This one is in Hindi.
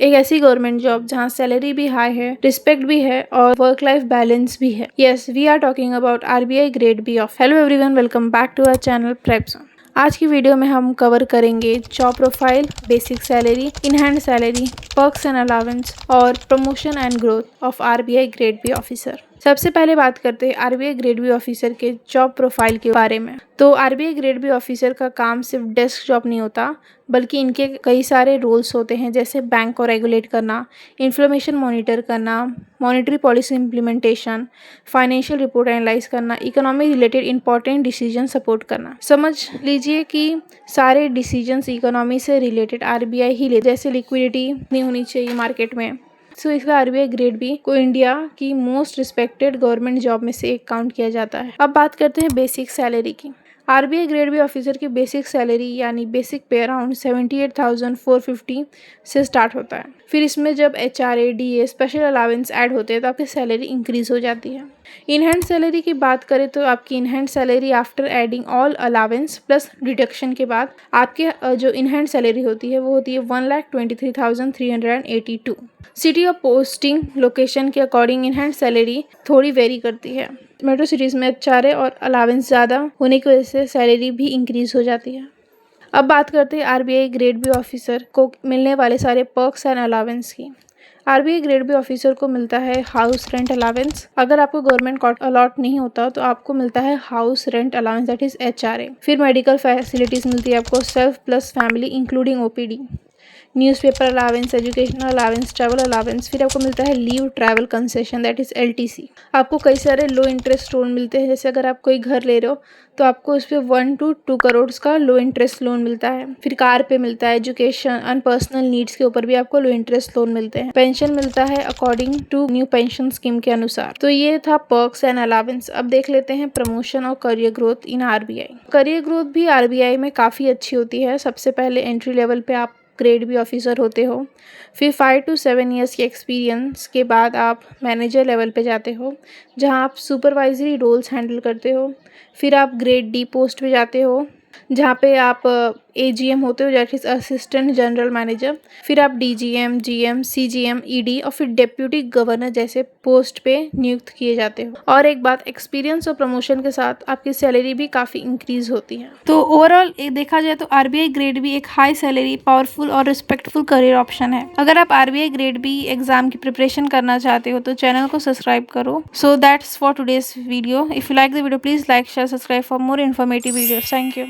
एक ऐसी गवर्नमेंट जॉब जहाँ सैलरी भी हाई है, रिस्पेक्ट भी है और वर्क लाइफ बैलेंस भी है। Yes, we are talking about RBI grade B of. Hello everyone, welcome back to our channel prep zone. आज की वीडियो में हम कवर करेंगे job profile, basic salary, in hand salary, perks and allowance और promotion and growth of RBI grade B officer. सबसे पहले बात करते हैं आरबीआई ग्रेड बी ऑफिसर के जॉब प्रोफाइल के बारे में। तो आरबीआई ग्रेड बी ऑफिसर का काम सिर्फ डेस्क जॉब नहीं होता, बल्कि इनके कई सारे रोल्स होते हैं, जैसे बैंक को रेगुलेट करना, इन्फ्लेमेशन मॉनिटर करना, monetary policy implementation, financial report analyse करना, economy related important decision support करना। समझ लीजिए कि सारे डिसीजंस इकोनॉमी से रिलेटेड आरबीआई ही ले, जैसे लिक्विडिटी नहीं होनी चाहिए मार्केट में। सो इसका आरबीआई ग्रेड बी को इंडिया की मोस्ट रिस्पेक्टेड गवर्नमेंट जॉब में से एक काउंट किया जाता है। अब बात करते हैं बेसिक सैलरी की। आरबीआई ग्रेड बी ऑफिसर की बेसिक सैलरी यानी बेसिक पे अराउंड 78,450 से स्टार्ट होता है। फिर इसमें जब HRA, DA, special allowance add होते हैं तो आपकी सैलरी इंक्रीज हो जाती है। इन हैंड सैलरी की बात करें तो आपकी इन hand salary after adding all allowance plus deduction के बाद आपके जो इन हैंड सैलरी होती है वो होती है 1,23,382। सिटी ऑफ पोस्टिंग लोकेशन के अकॉर्डिंग इन हैंड सैलरी थोड़ी वेरी करती है। मेट्रो सिटीज़ में एचआरए और अलाउंस ज़्यादा होने की वजह से सैलरी भी इंक्रीज हो जाती है। अब बात करते हैं आरबीआई ग्रेड बी ऑफिसर को मिलने वाले सारे पर्क्स एंड अलाउंस की। आरबीआई ग्रेड बी ऑफिसर को मिलता है हाउस रेंट अलाउंस। अगर आपको गवर्नमेंट कॉट अलॉट नहीं होता तो आपको मिलता है house rent allowance, that is HRA. फिर मेडिकल फैसिलिटीज़ मिलती है आपको, self plus family including OPD, newspaper allowance, educational allowance, travel allowance. फिर आपको मिलता है leave travel concession, that is LTC. आपको कई सारे लो इंटरेस्ट लोन मिलते हैं, जैसे अगर आप कोई घर ले रहे हो तो आपको उस पर 1 to 2 करोड़ का लो इंटरेस्ट लोन मिलता है। फिर कार पे मिलता है, एजुकेशन एंड पर्सनल नीड्स के ऊपर भी आपको लो इंटरेस्ट लोन मिलते हैं। पेंशन मिलता है according to new pension scheme के अनुसार। तो ये था पर्क्स एंड अलाउंस। अब देख लेते हैं प्रमोशन और career growth in RBI. Career growth भी आरबीआई में काफ़ी अच्छी होती है। सबसे पहले एंट्री लेवल पे आप ग्रेड बी ऑफिसर होते हो, फिर 5 to 7 ईयर्स के एक्सपीरियंस के बाद आप मैनेजर लेवल पे जाते हो, जहां आप सुपरवाइजरी रोल्स हैंडल करते हो। फिर आप ग्रेड डी पोस्ट पे जाते हो, जहाँ पे आप एजीएम होते हो, that is assistant general manager. फिर आप डीजीएम, जीएम, सीजीएम, ईडी और फिर डेप्यूटी गवर्नर जैसे पोस्ट पे नियुक्त किए जाते हो। और एक बात, एक्सपीरियंस और प्रमोशन के साथ आपकी सैलरी भी काफ़ी इंक्रीज होती है। तो ओवरऑल देखा जाए तो आरबीआई ग्रेड बी एक हाई सैलरी, पावरफुल और रिस्पेक्टफुल करियर ऑप्शन है। अगर आप आरबीआई ग्रेड बी एग्जाम की प्रिपरेशन करना चाहते हो तो चैनल को सब्सक्राइब करो। So that's for today's video. If you like the video please like, share, subscribe for more informative videos. Thank you.